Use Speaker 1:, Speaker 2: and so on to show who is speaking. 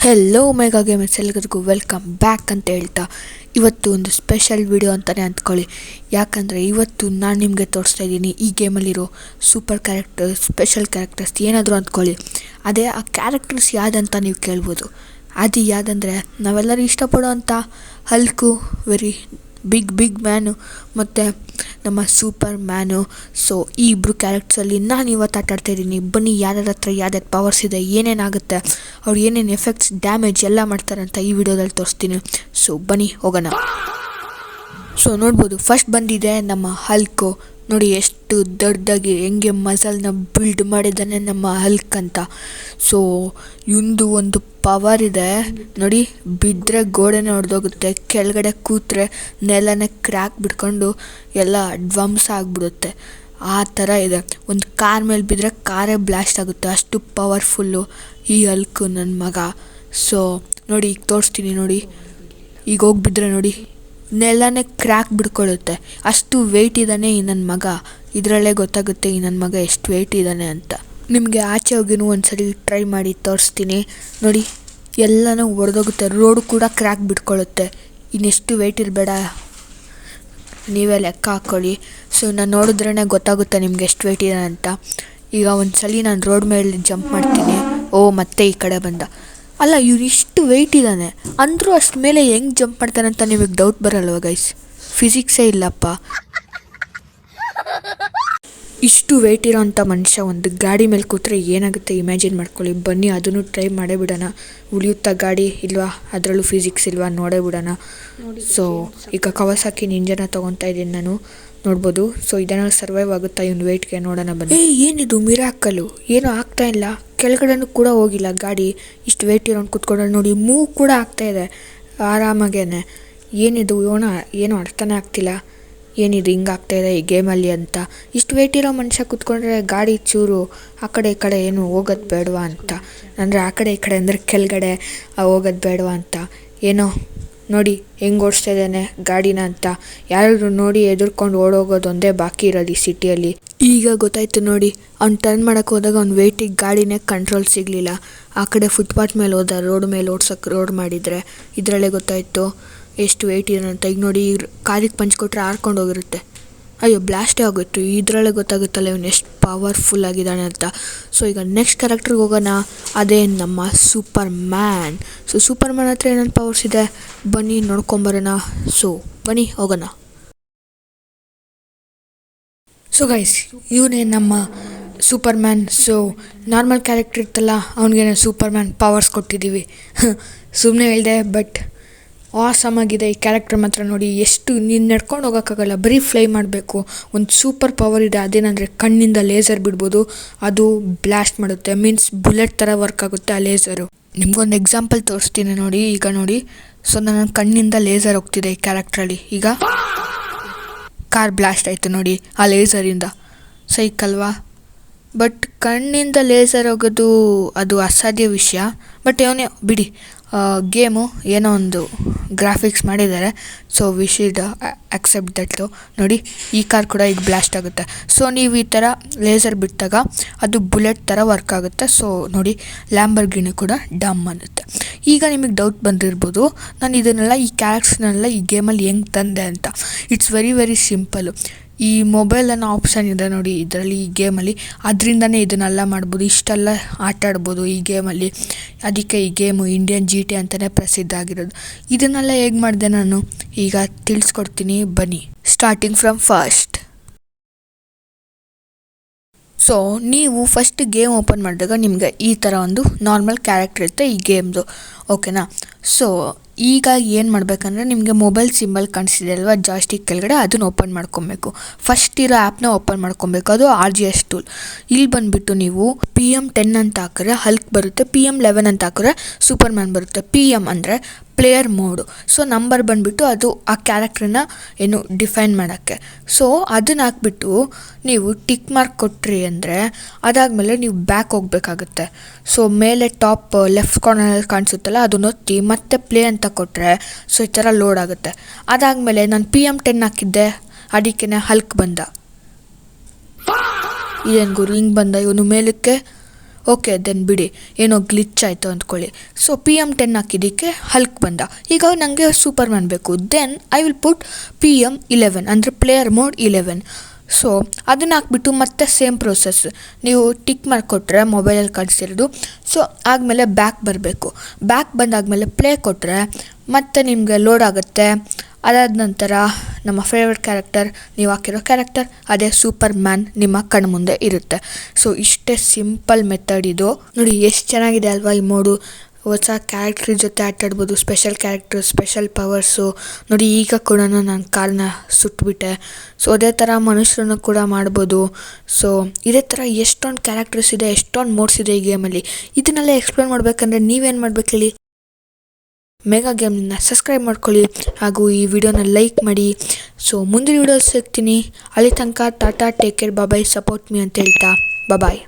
Speaker 1: Hello mega gamers ಎಲ್ಲರಿಗೂ welcome back ಅಂತ ಹೇಳ್ತಾ ಇವತ್ತು ಒಂದು ಸ್ಪೆಷಲ್ ವಿಡಿಯೋ ಅಂತಲೇ ಅಂದ್ಕೊಳ್ಳಿ. ಯಾಕಂದರೆ ಇವತ್ತು ನಾನು ನಿಮಗೆ ತೋರಿಸ್ತಾ ಇದ್ದೀನಿ ಈ ಗೇಮಲ್ಲಿರೋ ಸೂಪರ್ ಕ್ಯಾರೆಕ್ಟರ್ಸ್, ಸ್ಪೆಷಲ್ ಕ್ಯಾರೆಕ್ಟರ್ಸ್ ಏನಾದರೂ ಅಂದ್ಕೊಳ್ಳಿ. ಅದೇ ಆ ಕ್ಯಾರೆಕ್ಟರ್ಸ್ ಯಾವುದಂತ ನೀವು ಕೇಳ್ಬೋದು. ಅದು ಯಾವುದಂದರೆ ನಾವೆಲ್ಲರೂ ಇಷ್ಟಪಡೋವಂಥ ಹಲ್ಕು, ವೆರಿ ಬಿಗ್ ಮ್ಯಾನು ಮತ್ತು ನಮ್ಮ ಸೂಪರ್ ಮ್ಯಾನು. ಸೊ ಈ ಇಬ್ಬರು ಕ್ಯಾರೆಕ್ಟರ್ಸಲ್ಲಿ ನಾನು ಇವತ್ತು ಆಟಾಡ್ತಾಯಿದ್ದೀನಿ. ಬನ್ನಿ, ಯಾರ್ಯಾರ ಹತ್ರ ಯಾವ್ಯಾವ ಪವರ್ಸ್ ಇದೆ, ಏನೇನಾಗುತ್ತೆ, ಅವ್ರು ಏನೇನು ಎಫೆಕ್ಟ್ಸ್, ಡ್ಯಾಮೇಜ್ ಎಲ್ಲ ಮಾಡ್ತಾರೆ ಅಂತ ಈ ವಿಡಿಯೋದಲ್ಲಿ ತೋರಿಸ್ತೀನಿ. ಸೊ ಬನ್ನಿ ಹೋಗೋಣ. ಸೊ ನೋಡ್ಬೋದು, ಫಸ್ಟ್ ಬಂದಿದೆ ನಮ್ಮ ಹಲ್ಕು. ನೋಡಿ ಎಷ್ಟು ದೊಡ್ಡದಾಗಿ ಹೆಂಗೆ ಮಸಲ್ನ ಬಿಲ್ಡ್ ಮಾಡಿದ್ದಾನೆ ನಮ್ಮ ಹಲ್ಕ್ ಅಂತ. ಸೊ ಇವಂದು ಒಂದು ಪವರ್ ಇದೆ ನೋಡಿ, ಬಿದ್ದರೆ ಗೋಡೆನೇ ಹೊಡೆದೋಗುತ್ತೆ, ಕೆಳಗಡೆ ಕೂತ್ರೆ ನೆಲನೇ ಕ್ರ್ಯಾಕ್ ಬಿಡ್ಕೊಂಡು ಎಲ್ಲ ಧ್ವಂಸ ಆಗಿಬಿಡುತ್ತೆ. ಆ ಥರ ಇದೆ. ಒಂದು ಕಾರ್ ಮೇಲೆ ಬಿದ್ದರೆ ಕಾರೇ ಬ್ಲಾಸ್ಟ್ ಆಗುತ್ತೆ, ಅಷ್ಟು ಪವರ್ಫುಲ್ಲು ಈ ಹಲ್ಕು ನನ್ನ ಮಗ. ಸೊ ನೋಡಿ, ಈಗ ತೋರಿಸ್ತೀನಿ ನೋಡಿ. ಈಗ ಹೋಗಿಬಿದ್ರೆ ನೋಡಿ, ನೆಲನೇ ಕ್ರ್ಯಾಕ್ ಬಿಡ್ಕೊಳ್ಳುತ್ತೆ, ಅಷ್ಟು ವೆಯ್ಟ್ ಇದ್ದಾನೆ ಈ ನನ್ನ ಮಗ. ಇದರಲ್ಲೇ ಗೊತ್ತಾಗುತ್ತೆ ಈ ನನ್ನ ಮಗ ಎಷ್ಟು ವೆಯ್ಟ್ ಇದ್ದಾನೆ ಅಂತ. ನಿಮಗೆ ಆಚೆ ಹೋಗಿನೂ ಒಂದ್ಸರಿ ಟ್ರೈ ಮಾಡಿ ತೋರಿಸ್ತೀನಿ ನೋಡಿ. ಎಲ್ಲನೂ ಒಡೆದೋಗುತ್ತೆ, ರೋಡು ಕೂಡ ಕ್ರ್ಯಾಕ್ ಬಿಟ್ಕೊಳ್ಳುತ್ತೆ. ಇನ್ನೆಷ್ಟು ವೆಯ್ಟ್ ಇರಬೇಡ, ನೀವೇ ಲೆಕ್ಕ ಹಾಕ್ಕೊಳ್ಳಿ. ಸೊ ನಾನು ನೋಡಿದ್ರೇ ಗೊತ್ತಾಗುತ್ತೆ ನಿಮ್ಗೆ ಎಷ್ಟು ವೆಯ್ಟ್ ಇದೆ ಅಂತ. ಈಗ ಒಂದ್ಸಲಿ ನಾನು ರೋಡ್ ಮೇಲೆ ಜಂಪ್ ಮಾಡ್ತೀನಿ. ಮತ್ತೆ ಈ ಕಡೆ ಬಂದ. ಅಲ್ಲ, ಇವ್ರು ಇಷ್ಟು ವೆಯ್ಟ್ ಇದ್ದಾನೆ ಅಂದರೂ ಅಷ್ಟು ಮೇಲೆ ಹೆಂಗೆ ಜಂಪ್ ಮಾಡ್ತಾನೆ ಅಂತ ನಿಮಗೆ ಡೌಟ್ ಬರಲ್ವ ಗೈಸ್? ಫಿಸಿಕ್ಸೇ ಇಲ್ಲಪ್ಪ. ಇಷ್ಟು ವೆಯ್ಟ್ ಇರೋಂಥ ಮನುಷ್ಯ ಒಂದು ಗಾಡಿ ಮೇಲೆ ಕೂತ್ರೆ ಏನಾಗುತ್ತೆ ಇಮ್ಯಾಜಿನ್ ಮಾಡ್ಕೊಳ್ಳಿ. ಬನ್ನಿ ಅದನ್ನು ಟ್ರೈ ಮಾಡೇ ಬಿಡೋಣ. ಉಳಿಯುತ್ತಾ ಗಾಡಿ ಇಲ್ವಾ, ಅದರಲ್ಲೂ ಫಿಸಿಕ್ಸ್ ಇಲ್ವಾ, ನೋಡೇ ಬಿಡೋಣ. ಸೊ ಈಗ ಕವಾಸಾಕಿ ನಿಂಜನ ತೊಗೊತಾ ಇದ್ದೀನಿ ನಾನು, ನೋಡ್ಬೋದು. ಸೊ ಇದನ್ನು ಸರ್ವೈವ್ ಆಗುತ್ತಾ ಇವನು ವೆಯ್ಟ್ಗೆ, ನೋಡೋಣ ಬನ್ನಿ. ಏನಿದು ಮಿರಾಕಲ್ಲು, ಏನೂ ಆಗ್ತಾ ಇಲ್ಲ, ಕೆಳಗಡೆನೂ ಕೂಡ ಹೋಗಿಲ್ಲ ಗಾಡಿ. ಇಷ್ಟು ವೆಯ್ಟ್ ಇರೋನು ಕೂತ್ಕೊಂಡ್ರೆ ನೋಡಿ, ಮೂವ್ ಕೂಡ ಆಗ್ತಾಯಿದೆ ಆರಾಮಾಗೇನೆ. ಏನಿದು ಏನೋ ಅರ್ಥನೇ ಆಗ್ತಿಲ್ಲ, ಏನಿದು ಹಿಂಗೆ ಆಗ್ತಾಯಿದೆ ಈ ಗೇಮಲ್ಲಿ ಅಂತ. ಇಷ್ಟು ವೆಯ್ಟ್ ಇರೋ ಮನುಷ್ಯ ಕೂತ್ಕೊಂಡ್ರೆ ಗಾಡಿ ಚೂರು ಆ ಕಡೆ ಈ ಕಡೆ ಏನು ಹೋಗೋದು ಬೇಡವಾ ಅಂತ, ಅಂದರೆ ಆ ಕಡೆ ಈ ಕಡೆ ಅಂದರೆ ಕೆಳಗಡೆ ಹೋಗೋದು ಬೇಡವಾ ಅಂತ. ಏನೋ ನೋಡಿ ಹೆಂಗೆ ಓಡಿಸ್ತಾ ಇದ್ದಾನೆ ಗಾಡಿನ ಅಂತ. ಯಾರಾದರೂ ನೋಡಿ ಎದುರ್ಕೊಂಡು ಓಡೋಗೋದು ಒಂದೇ ಬಾಕಿ ಇರೋದು ಈ ಸಿಟಿಯಲ್ಲಿ. ಈಗ ಗೊತ್ತಾಯ್ತು ನೋಡಿ, ಅವ್ನು ಟರ್ನ್ ಮಾಡೋಕ್ಕೆ ಹೋದಾಗ ಅವ್ನು ವೆಯ್ಟಿಗೆ ಗಾಡಿನೇ ಕಂಟ್ರೋಲ್ ಸಿಗಲಿಲ್ಲ. ಆ ಕಡೆ ಫುಟ್ಪಾತ್ ಮೇಲೆ ಹೋದ, ರೋಡ್ ಮೇಲೆ ಓಡ್ಸೋಕ್ಕೆ ರೋಡ್ ಮಾಡಿದರೆ. ಇದರಲ್ಲೇ ಗೊತ್ತಾಯಿತು ಎಷ್ಟು ವೆಯ್ಟ್ ಇದೆ ಅಂತ. ಈಗ ನೋಡಿ, ಕಾರಿಗೆ ಪಂಚ್ ಕೊಟ್ಟರೆ ಹಾರ್ಕೊಂಡು ಹೋಗಿರುತ್ತೆ, ಅಯ್ಯೋ ಬ್ಲಾಸ್ಟೇ ಆಗೋಯ್ತು. ಇದರಲ್ಲೇ ಗೊತ್ತಾಗುತ್ತಲ್ಲ ಇವನು ಎಷ್ಟು ಪವರ್ಫುಲ್ ಆಗಿದ್ದಾನೆ ಅಂತ. ಸೊ ಈಗ ನೆಕ್ಸ್ಟ್ ಕ್ಯಾರೆಕ್ಟ್ರಿಗೆ ಹೋಗೋಣ, ಅದೇ ನಮ್ಮ super man. So super man ಹತ್ರ ಏನೇನು ಪವರ್ಸ್ ಇದೆ ಬನ್ನಿ ನೋಡ್ಕೊಂಬರೋಣ. ಸೊ ಬನ್ನಿ ಹೋಗೋಣ. ಸೊ ಗೈಸ್, ಇವನೇ ನಮ್ಮ super man. So normal character ಇರ್ತಲ್ಲ, ಅವ್ನಿಗೇನೆ ಸೂಪರ್ ಮ್ಯಾನ್ ಪವರ್ಸ್ ಕೊಟ್ಟಿದ್ದೀವಿ. ಸುಮ್ಮನೆ ಹೇಳಿದೆ, ಬಟ್ ಆಸಮ್ ಆಗಿದೆ ಈ ಕ್ಯಾರೆಕ್ಟರ್ ಮಾತ್ರ. ನೋಡಿ ಎಷ್ಟು, ನೀನು ನಡ್ಕೊಂಡು ಹೋಗೋಕ್ಕಾಗಲ್ಲ, ಬರೀ ಫ್ಲೈ ಮಾಡಬೇಕು. ಒಂದು ಸೂಪರ್ ಪವರ್ ಇದೆ, ಅದೇನಂದರೆ ಕಣ್ಣಿಂದ ಲೇಸರ್ ಬಿಡ್ಬೋದು, ಅದು ಬ್ಲಾಸ್ಟ್ ಮಾಡುತ್ತೆ, ಮೀನ್ಸ್ ಬುಲೆಟ್ ಥರ ವರ್ಕ್ ಆಗುತ್ತೆ ಆ ಲೇಸರು. ನಿಮ್ಗೊಂದು ಎಕ್ಸಾಂಪಲ್ ತೋರಿಸ್ತೀನಿ ನೋಡಿ. ಈಗ ನೋಡಿ, ಸೊ ನನ್ನ ಕಣ್ಣಿಂದ ಲೇಸರ್ ಹೋಗ್ತಿದೆ ಈ ಕ್ಯಾರೆಕ್ಟ್ರಲ್ಲಿ. ಈಗ ಕಾರ್ ಬ್ಲಾಸ್ಟ್ ಆಯಿತು ನೋಡಿ ಆ ಲೇಸರಿಂದ, ಸೈಕಲ್ವಾ. ಬಟ್ ಕಣ್ಣಿಂದ ಲೇಸರ್ ಹೋಗೋದು ಅದು ಅಸಾಧ್ಯ ವಿಷಯ. ಬಟ್ ಅವನೇ ಬಿಡಿ, ಗೇಮು ಏನೋ ಒಂದು ಗ್ರಾಫಿಕ್ಸ್ ಮಾಡಿದ್ದಾರೆ. So we should accept that. ನೋಡಿ ಈ ಕಾರ್ ಕೂಡ ಈಗ ಬ್ಲಾಸ್ಟ್ ಆಗುತ್ತೆ. ಸೊ ನೀವು ಈ ಥರ ಲೇಸರ್ ಬಿಟ್ಟಾಗ ಅದು ಬುಲೆಟ್ ಥರ ವರ್ಕ್ ಆಗುತ್ತೆ. ಸೊ ನೋಡಿ, ಲ್ಯಾಂಬರ್ಗಿನಿ ಕೂಡ ಡಮ್ ಅನ್ನುತ್ತೆ. ಈಗ ನಿಮಗೆ ಡೌಟ್ ಬಂದಿರ್ಬೋದು, ನಾನು ಇದನ್ನೆಲ್ಲ ಈ ಕ್ಯಾರೆಕ್ಟರ್ಸ್ನೆಲ್ಲ ಈ ಗೇಮಲ್ಲಿ ಹೆಂಗೆ ತಂದೆ ಅಂತ. It's very simple. ಈ ಮೊಬೈಲ್ ಅನ್ನೋ ಆಪ್ಷನ್ ಇದೆ ನೋಡಿ ಇದರಲ್ಲಿ, ಈ ಗೇಮಲ್ಲಿ, ಅದರಿಂದನೇ ಇದನ್ನೆಲ್ಲ ಮಾಡ್ಬೋದು, ಇಷ್ಟೆಲ್ಲ ಆಟ ಆಡ್ಬೋದು ಈ ಗೇಮಲ್ಲಿ. ಅದಕ್ಕೆ ಈ ಗೇಮು ಇಂಡಿಯನ್ GTA ಅಂತಲೇ ಪ್ರಸಿದ್ಧ ಆಗಿರೋದು. ಇದನ್ನೆಲ್ಲ ಹೇಗೆ ಮಾಡಿದೆ ನಾನು ಈಗ ತಿಳಿಸ್ಕೊಡ್ತೀನಿ ಬನ್ನಿ. Starting from first. ಸೊ ನೀವು ಫಸ್ಟ್ ಗೇಮ್ ಓಪನ್ ಮಾಡಿದಾಗ ನಿಮಗೆ ಈ ಥರ ಒಂದು ನಾರ್ಮಲ್ ಕ್ಯಾರೆಕ್ಟರ್ ಇರುತ್ತೆ ಈ ಗೇಮ್ದು, ಓಕೆನಾ. ಸೊ ಈಗ ಏನು ಮಾಡಬೇಕಂದ್ರೆ, ನಿಮಗೆ ಮೊಬೈಲ್ ಸಿಂಬಲ್ ಕಾಣಿಸ್ತಿದೆ ಅಲ್ವಾ ಜಾಯ್ಸ್ಟಿಕ್ ಕೆಳಗಡೆ, ಅದನ್ನು ಓಪನ್ ಮಾಡ್ಕೊಬೇಕು. ಫಸ್ಟ್ ಇರೋ ಆ್ಯಪ್ನ ಓಪನ್ ಮಾಡ್ಕೊಬೇಕು, ಅದು RGS ಟೂಲ್. ಇಲ್ಲಿ ಬಂದುಬಿಟ್ಟು ನೀವು PM10 ಅಂತ ಹಾಕಿದ್ರೆ ಹಲ್ಕ್ ಬರುತ್ತೆ, PM11 ಅಂತ ಹಾಕಿದ್ರೆ ಸೂಪರ್ ಮ್ಯಾನ್ ಬರುತ್ತೆ. PM ಅಂದರೆ ಪ್ಲೇಯರ್ ಮೋಡು. ಸೊ ನಂಬರ್ ಬಂದುಬಿಟ್ಟು ಅದು ಆ ಕ್ಯಾರೆಕ್ಟ್ರನ್ನ ಏನು ಡಿಫೈನ್ ಮಾಡೋಕ್ಕೆ. ಸೊ ಅದನ್ನು ಹಾಕ್ಬಿಟ್ಟು ನೀವು ಟಿಕ್ ಮಾರ್ಕ್ ಕೊಟ್ರಿ ಅಂದರೆ ಅದಾದಮೇಲೆ ನೀವು ಬ್ಯಾಕ್ ಹೋಗಬೇಕಾಗುತ್ತೆ. ಸೊ ಮೇಲೆ ಟಾಪ್ ಲೆಫ್ಟ್ ಕಾರ್ನರಲ್ಲಿ ಕಾಣಿಸುತ್ತಲ್ಲ ಅದನ್ನು ಒತ್ತಿ ಮತ್ತೆ ಪ್ಲೇ ಅಂತ ಕೊಟ್ಟರೆ ಸೊ ಈ ಥರ ಲೋಡ್ ಆಗುತ್ತೆ. ಅದಾದಮೇಲೆ ನಾನು PM10 ಹಾಕಿದ್ದೆ, ಅದಕ್ಕೆ ಹಲ್ಕ್ ಬಂದ. ಇದೇನು ಗುರು ಹಿಂಗೆ ಬಂದ, ಇವನು ಮೇಲಕ್ಕೆ ಓಕೆ ದೆನ್ ಬಿಡಿ, ಏನೋ ಗ್ಲಿಚ್ ಆಯಿತು ಅಂದ್ಕೊಳ್ಳಿ. ಸೊ PM10 ಹಾಕಿದ್ದಕ್ಕೆ ಹಲ್ಕ್ ಬಂದ. ಈಗ ನನಗೆ ಸೂಪರ್ ಮ್ಯಾನ್ ಬೇಕು. Then I will put PM11 ಅಂದರೆ ಪ್ಲೇಯರ್ ಮೋಡ್ 11. ಸೊ ಅದನ್ನು ಹಾಕ್ಬಿಟ್ಟು ಮತ್ತೆ ಸೇಮ್ ಪ್ರೋಸೆಸ್, ನೀವು ಟಿಕ್ ಮಾಡಿಕೊಟ್ರೆ ಮೊಬೈಲಲ್ಲಿ ಕಾಣಿಸಿರೋದು. ಸೊ ಆದಮೇಲೆ ಬ್ಯಾಕ್ ಬರಬೇಕು. ಬ್ಯಾಕ್ ಬಂದಾದಮೇಲೆ ಪ್ಲೇ ಕೊಟ್ಟರೆ ಮತ್ತೆ ನಿಮಗೆ ಲೋಡ್ ಆಗುತ್ತೆ. ಅದಾದ ನಂತರ ನಮ್ಮ ಫೇವ್ರೆಟ್ ಕ್ಯಾರೆಕ್ಟರ್, ನೀವು ಹಾಕಿರೋ ಕ್ಯಾರೆಕ್ಟರ್, ಅದೇ ಸೂಪರ್ ಮ್ಯಾನ್ ನಿಮ್ಮ ಕಣ್ಣು ಮುಂದೆ ಇರುತ್ತೆ. ಸೊ ಇಷ್ಟೇ ಸಿಂಪಲ್ ಮೆಥಡ್ ಇದು. ನೋಡಿ ಎಷ್ಟು ಚೆನ್ನಾಗಿದೆ ಅಲ್ವಾ ಈ ಮೋಡು. ಹೊಸ ಕ್ಯಾರೆಕ್ಟ್ರ್ ಜೊತೆ ಆಟಾಡ್ಬೋದು, ಸ್ಪೆಷಲ್ ಕ್ಯಾರೆಕ್ಟರ್, ಸ್ಪೆಷಲ್ ಪವರ್ಸು. ನೋಡಿ ಈಗ ಕೂಡ ನಾನು ಕಾರನ್ನ ಸುಟ್ಬಿಟ್ಟೆ. ಸೊ ಅದೇ ಥರ ಮನುಷ್ಯರನ್ನು ಕೂಡ ಮಾಡ್ಬೋದು. ಸೊ ಇದೇ ಥರ ಎಷ್ಟೊಂದು ಕ್ಯಾರೆಕ್ಟರ್ಸ್ ಇದೆ, ಎಷ್ಟೊಂದು ಮೋಡ್ಸ್ ಇದೆ ಈ ಗೇಮಲ್ಲಿ. ಇದನ್ನೆಲ್ಲ ಎಕ್ಸ್ಪ್ಲೋರ್ ಮಾಡಬೇಕಂದ್ರೆ ನೀವೇನು ಮಾಡ್ಬೇಕು ಹೇಳಿ? ಮೆಗಾ ಗೇಮ್ನ ಸಬ್ಸ್ಕ್ರೈಬ್ ಮಾಡ್ಕೊಳ್ಳಿ ಹಾಗೂ ಈ ವಿಡಿಯೋನ ಲೈಕ್ ಮಾಡಿ. ಸೊ ಮುಂದಿನ ವಿಡಿಯೋ ಸಿಗ್ತೀನಿ. ಅಲ್ಲಿ ತನಕ ಟಾಟಾ, ಟೇಕ್ ಕೇರ್, ಬಾಯ್, ಸಪೋರ್ಟ್ ಮೀ ಅಂತ ಹೇಳ್ತಾ ಬಾಯ್.